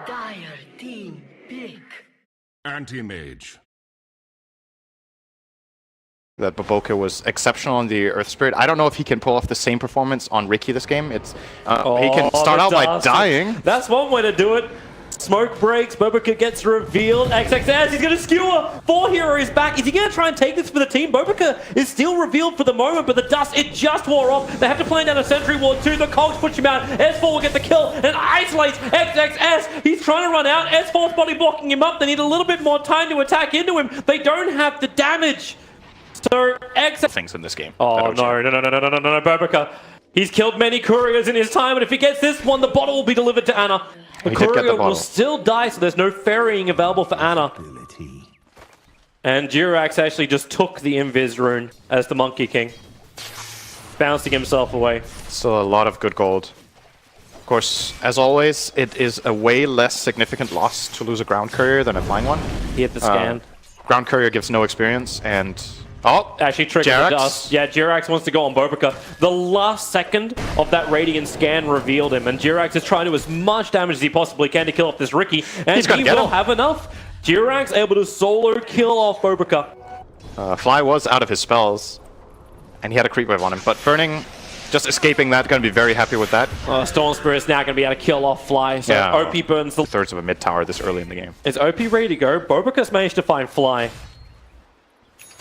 Dire team pick. Anti-mage. That Baboka was exceptional on the Earth Spirit. I don't know if he can pull off the same performance on Ricky this game. He can start out by dying. That's one way to do it. Smoke breaks, Bobica gets revealed. XXS, he's going to skewer. 4 hero is back. Is he going to try and take this for the team? Bobica is still revealed for the moment, but the dust, it just wore off. They have to plan down a Sentry Ward 2. The Cogs push him out. S4 will get the kill and isolates XXS. He's trying to run out. S4's body blocking him up. They need a little bit more time to attack into him. They don't have the damage. So XXS... things in this game. Oh, no, Bobica. He's killed many couriers in his time, and if he gets this one, the bottle will be delivered to Ana. The courier will still die, so there's no ferrying available for Ana. And Jirax actually just took the Invis rune as the Monkey King, bouncing himself away. Still a lot of good gold. Of course, as always, it is a way less significant loss to lose a ground courier than a flying one. He hit the scan. Ground courier gives no experience, and... Oh, actually triggered the dust. Yeah, Jirax wants to go on Bobica. The last second of that Radiant scan revealed him, and Jirax is trying to do as much damage as he possibly can to kill off this Ricky, and he will have enough. Jirax able to solo kill off Bobica. Fly was out of his spells, and he had a creep wave on him, but Burning, just escaping that, going to be very happy with that. Storm Spirit's now going to be able to kill off Fly, so yeah, OP burns the... Thirds of a mid tower this early in the game. Is OP ready to go? Bobica's managed to find Fly.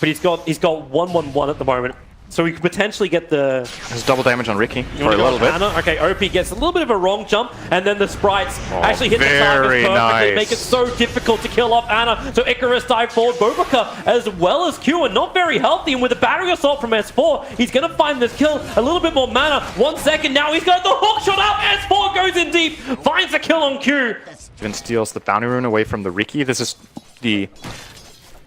But he's got 1-1-1 at the moment, so we could potentially get the... There's double damage on Ricky for a little bit. Okay, OP gets a little bit of a wrong jump, and then the sprites actually hit the target perfectly, make it so difficult to kill off Ana. So Icarus dive forward, Bobica as well as Q are not very healthy, and with a battery assault from S4, he's going to find this kill, a little bit more mana. 1 second now, he's got the hook shot out, S4 goes in deep, finds the kill on Q. Even steals the bounty rune away from the Ricky. This is the...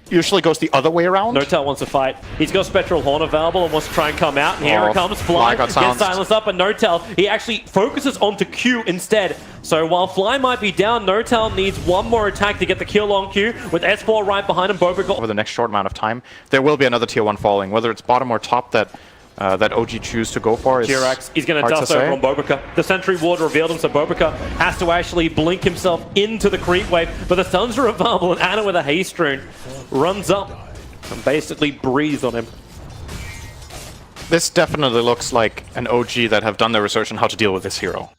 Usually goes the other way around. Notel wants to fight. He's got Spectral Horn available and wants to try and come out. And here it comes. Fly gets silenced up, and Notel, he actually focuses onto Q instead. So while Fly might be down, Notel needs one more attack to get the kill on Q, with S4 right behind him. Bobica. Over the next short amount of time, there will be another tier 1 falling. Whether it's bottom or top that OG choose to go for is Jirax, he's going to dust over on Bobica. The Sentry Ward revealed him, so Bobica has to actually blink himself into the creep wave. But the stuns are available, and Ana with a haste rune runs up and basically breathes on him. This definitely looks like an OG that have done their research on how to deal with this hero.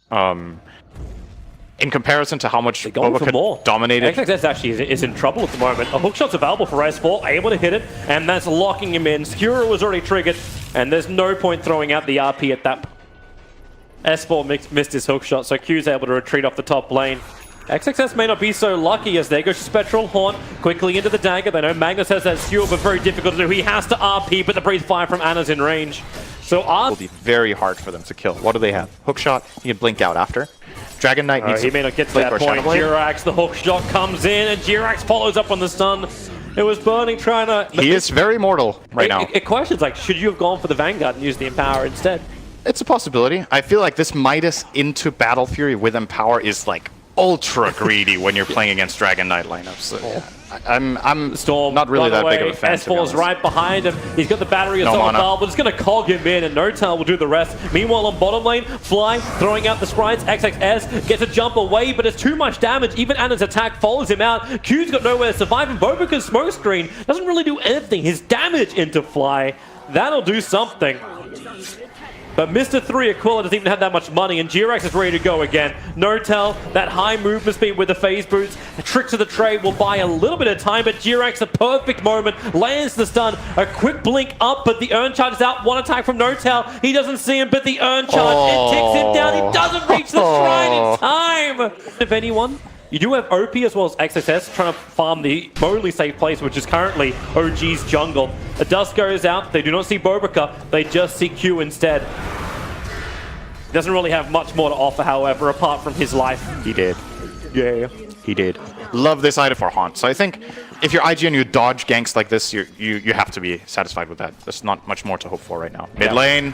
In comparison to how much Bobica dominated. XXS actually is in trouble at the moment. A hookshot's available for S4, able to hit it, and that's locking him in. Skewer was already triggered, and there's no point throwing out the RP at that point. S4 missed his hookshot, so Q's able to retreat off the top lane. XXS may not be so lucky as they go to Spectral Horn, quickly into the dagger. They know Magnus has that skewer, but very difficult to do. He has to RP, but the breeze fire from Ana's in range. So will be very hard for them to kill. What do they have? Hookshot, he can blink out after. Dragon Knight needs he may not get to that point. Jirax, the hook shot comes in, and Jirax follows up on the stun. It was Burning trying to... He is very mortal right now. It questions, like, should you have gone for the Vanguard and used the Empower instead? It's a possibility. I feel like this Midas into Battle Fury with Empower is, like, ultra greedy when you're playing against Dragon Knight lineups. So, yeah. I'm Storm, not really that big of a fan. S4's right behind him. He's got the battery assault valve, but it's going to cog him in, and Notel will do the rest. Meanwhile, on bottom lane, Fly throwing out the sprites. XXS gets a jump away, but it's too much damage. Even Ana's attack follows him out. Q's got nowhere to survive, and Bobica's smoke screen doesn't really do anything. His damage into Fly, that'll do something. But Mr. 3 Aquila doesn't even have that much money, and Jirax is ready to go again. Notel, that high movement speed with the phase boots, the tricks of the trade will buy a little bit of time, but Jirax, a perfect moment, lands the stun, a quick blink up, but the urn charge is out. One attack from Notel, he doesn't see him, but the urn charge, it ticks him down, he doesn't reach the shrine in time! If anyone, you do have OP as well as XXS trying to farm the only safe place, which is currently OG's jungle. The dust goes out, they do not see Bobica, they just see Q instead. He doesn't really have much more to offer, however, apart from his life. He did. Yeah. He did. Love this item for Haunt. So I think if you're IG and you dodge ganks like this, you have to be satisfied with that. There's not much more to hope for right now. Mid lane.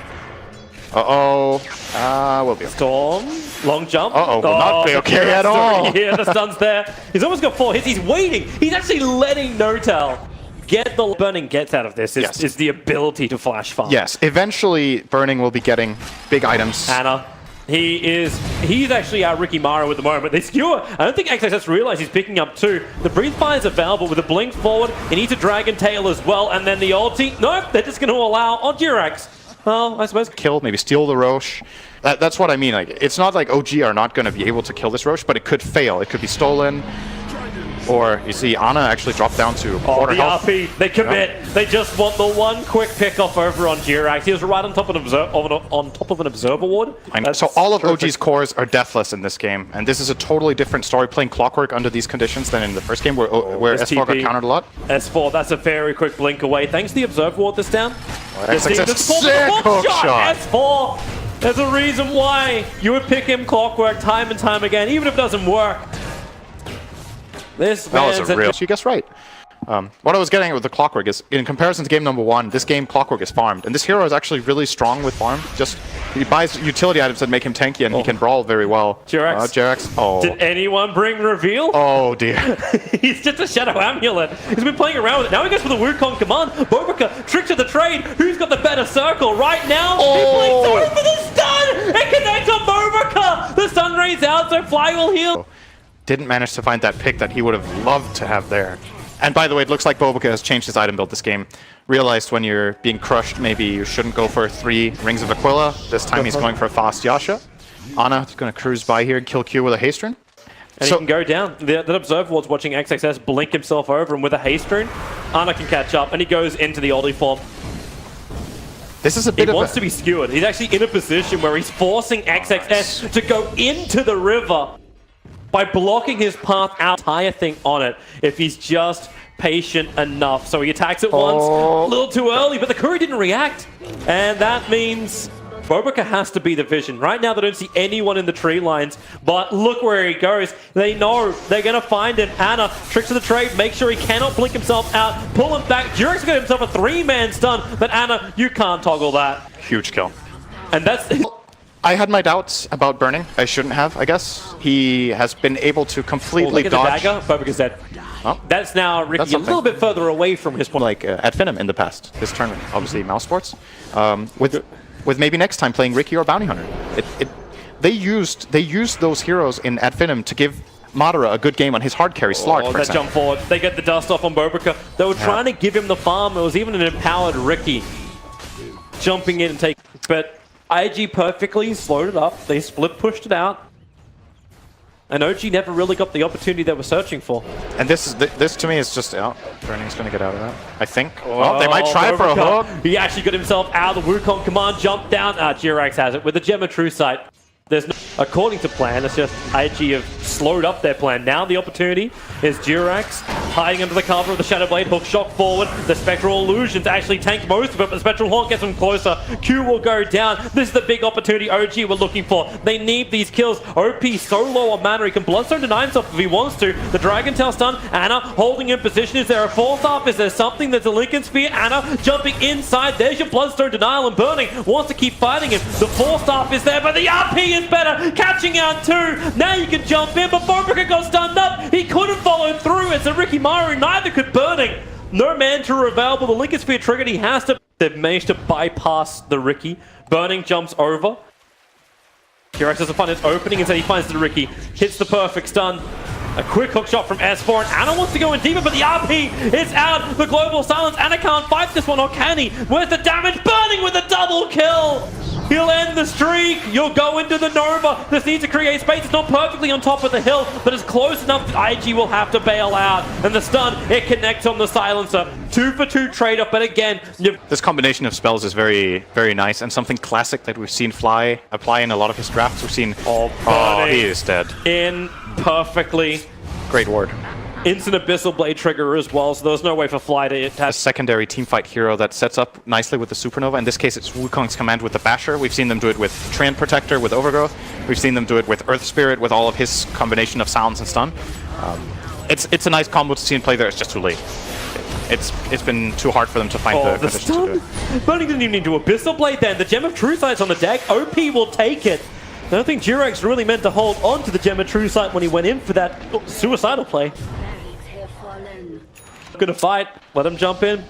We'll be okay. Storm, long jump. Will not be okay at all. Yeah, the stun's there. He's almost got 4 hits. He's waiting. He's actually letting Notel get the Burning gets out of this. Is the ability to flash farm. Yes, eventually Burning will be getting big items. Ana. He's actually our Ricky Maro at the moment. They skewer. I don't think XXS realize he's picking up two. The Breathe Fire is available with a blink forward. He needs a Dragon Tail as well. And then the ulti. Nope, they're just going to allow on Jirax. Well, I suppose. Kill, maybe steal the Roche. That's what I mean. Like, it's not like OG are not going to be able to kill this Roche, but it could fail. It could be stolen. Or, you see, Ana actually dropped down to quarter health. RP, they commit. Yeah. They just want the one quick pick-off over on Jirax. He was right on top of an Observer Ward. So all of OG's cores are deathless in this game, and this is a totally different story playing Clockwork under these conditions than in the first game where S4 got countered a lot. S4, that's a very quick blink away. Thanks to the Observer Ward this down. Sick hook shot. S4, there's a reason why you would pick him Clockwork time and time again, even if it doesn't work. That was a real. You guessed right. What I was getting at with the Clockwork is, in comparison to game number 1, this game Clockwork is farmed, and this hero is actually really strong with farm. Just he buys utility items that make him tanky, and he can brawl very well. Jirax. Oh. Did anyone bring reveal? Oh dear. He's just a Shadow Amulet. He's been playing around with it. Now he goes for the Wukong command. Bobica, trick to the trade. Who's got the better circle right now? He blinks over the stun. It connects on Bobica. The stun rays out, so Fly will heal. Didn't manage to find that pick that he would have loved to have there. And by the way, it looks like Bobica has changed his item build this game. Realized when you're being crushed, maybe you shouldn't go for 3 Rings of Aquila. This time he's going for a fast Yasha. Ana is going to cruise by here and kill Q with a haste rune. And he can go down. That Observer Ward's watching XXS blink himself over, and with a haste rune, Ana can catch up, and he goes into the ulti form. This is a bit he wants to be skewered. He's actually in a position where he's forcing XXS to go into the river by blocking his path out, entire thing on it, if he's just patient enough. So he attacks it once, a little too early, but the Kuri didn't react. And that means Bobica has to be the vision. Right now they don't see anyone in the tree lines, but look where he goes. They know they're going to find him. Ana, tricks of the trade, make sure he cannot blink himself out, pull him back. Jirax got himself a 3-man stun, but Ana, you can't toggle that. Huge kill. And that's... I had my doubts about burning. I shouldn't have, I guess. He has been able to completely dodge. The dagger, Bobica's dead. Oh. That's now Ricky a little bit further away from his point. Like at Finham in the past, this tournament, obviously Mouse Sports. With maybe next time playing Ricky or Bounty Hunter. They used those heroes in at Finham to give Madara a good game on his hard carry Slark, for example. Jump forward. They get the dust off on Bobica. They were trying to give him the farm. It was even an empowered Ricky jumping in and taking. But IG perfectly slowed it up. They split pushed it out. And OG never really got the opportunity they were searching for. And this to me is just Burning's going to get out of that, I think. Oh, they might try for a hook. He actually got himself out of the Wukong command, jumped down. Jirax has it with the Gem of True Sight. There's no, according to plan, it's just IG have slowed up their plan. Now the opportunity is Jirax hiding under the cover of the Shadow Blade, hook shot forward. The Spectral Illusions actually tanked most of it, but the Spectral Haunt gets them closer. Q will go down. This is the big opportunity OG were looking for. They need these kills. OP so low on mana, he can Bloodstone deny himself if he wants to. The Dragon Tail stun, Ana holding in position. Is there a false up? Is there something? There's a Lincoln Sphere. Ana jumping inside. There's your Bloodstone denial, and Burning wants to keep fighting him. The force staff is there, but the RP is better. Catching out 2. Now you can jump in, but Bobica got stunned up. He couldn't follow through. It's a Ricky Maru. Neither could Burning. No Mantra available. The Lincoln Sphere triggered. He has to. They've managed to bypass the Ricky. Burning jumps over. Jirax doesn't find his opening, instead he finds the Ricky. Hits the perfect stun. A quick hook shot from S4, and Ana wants to go in deeper, but the RP is out. The global silence. Ana can't fight this one, or can he? Where's the damage? Burning with a double kill. He'll end the streak. You'll go into the Nova. This needs to create space. It's not perfectly on top of the hill, but it's close enough that IG will have to bail out. And the stun, it connects on the silencer. 2-for-2 trade-off, but again... This combination of spells is very, very nice, and something classic that we've seen Fly apply in a lot of his drafts. We've seen... Oh, he is dead. In perfectly. Great ward. Instant Abyssal Blade trigger as well, so there's no way for Fly to have... A secondary teamfight hero that sets up nicely with the Supernova. In this case, it's Wukong's command with the Basher. We've seen them do it with Treant Protector, with Overgrowth. We've seen them do it with Earth Spirit, with all of his combination of sounds and stun. It's a nice combo to see in play there. It's just too late. It's been too hard for them to find the conditions to do it. Burning didn't even need to Abyssal Blade then. The Gem of True Sight's on the deck. OP will take it. I don't think Jirax really meant to hold on to the Gem of True Sight when he went in for that suicidal play. Gonna fight. Let him jump in.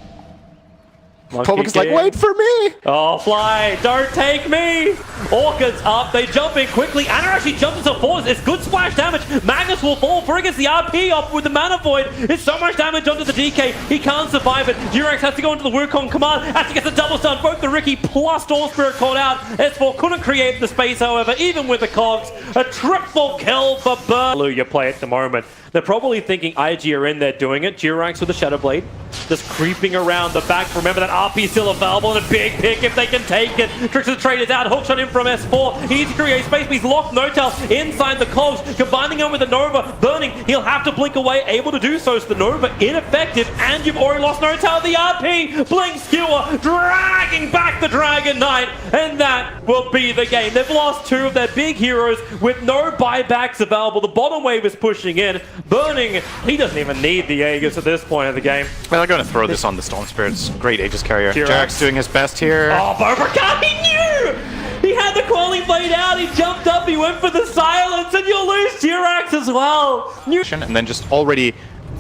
Public's like, wait for me! Oh, Fly, don't take me! Orchid's up, they jump in quickly. Anna actually jumps into force. It's good splash damage. Magnus will fall. Frigg gets the RP off with the Mana Void. It's so much damage onto the DK. He can't survive it. Durex has to go into the Wukong command. Actually gets a double stun. Both the Ricky plus Storm Spirit caught out. S4 couldn't create the space, however, even with the cogs. A triple kill for Burn. You play at the moment. They're probably thinking IG are in there doing it. Durax with the Shadow Blade. Just creeping around the back. Remember that RP is still available and a big pick if they can take it. Tricks of the Trade is out. Hookshot in from S4. He needs to create space, but he's locked Notel inside the cogs. Combining him with the Nova. Burning. He'll have to blink away. Able to do so. So the Nova ineffective. And you've already lost Notel. The RP. Blink Skewer. Dragging back the Dragon Knight. And that will be the game. They've lost two of their big heroes with no buybacks available. The bottom wave is pushing in. Burning. He doesn't even need the Aegis at this point of the game. Well, they're going to throw this on the Storm Spirits. Great Aegis carrier. Jarek's doing his best here. Oh, Boberka, he knew! He had the Quelling Blade out, he jumped up, he went for the silence, and you'll lose Durax as well. And then just already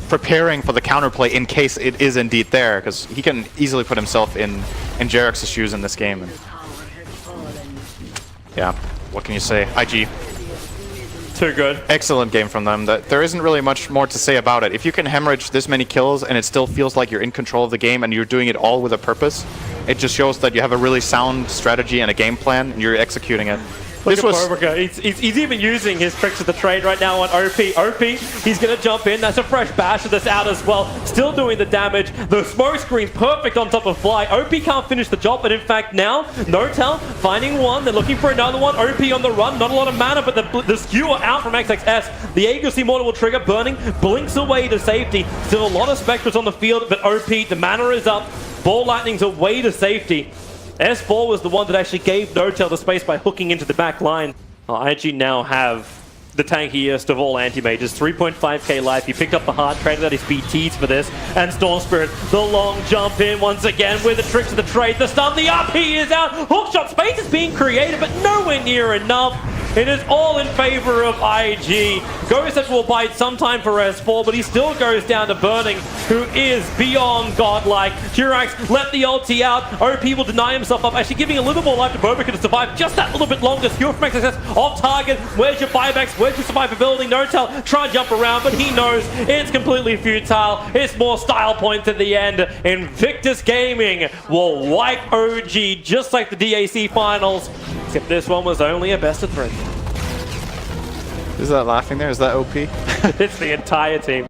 preparing for the counterplay in case it is indeed there, because he can easily put himself in Jarek's shoes in this game. And yeah, what can you say? IG. Too good. Excellent game from them. There isn't really much more to say about it. If you can hemorrhage this many kills and it still feels like you're in control of the game and you're doing it all with a purpose, it just shows that you have a really sound strategy and a game plan and you're executing it. Look at Boberka. He's even using his tricks of the trade right now on OP. OP, he's going to jump in. That's a fresh basher that's out as well. Still doing the damage. The smoke screen perfect on top of Fly. OP can't finish the job, but in fact now, Notel finding one. They're looking for another one. OP on the run. Not a lot of mana, but the skewer out from XXS. The Aegis Immortal will trigger. Burning blinks away to safety. Still a lot of Spectres on the field, but OP, the mana is up. Ball Lightning's away to safety. S4 was the one that actually gave Notel the space by hooking into the back line. IG now have the tankiest of all anti-mages. 3.5k life. He picked up the hard traded out his BTs for this. And Storm Spirit, the long jump in once again with the tricks of the trade. The stun, the RP is out. Hookshot space is being created, but nowhere near enough. It is all in favor of IG. Ghost will bite sometime for S4, but he still goes down to Burning, who is beyond godlike. Durax let the ulti out. OP will deny himself up, actually giving a little more life to Boberka to survive just that little bit longer. Skewer from XXS off target. Where's your buybacks? Where's your survivability? Notel try and jump around, but he knows it's completely futile. It's more style points at the end. Invictus Gaming will wipe OG just like the DAC finals. Except this one was only a best of 3. Is that laughing there? Is that OP? It's the entire team.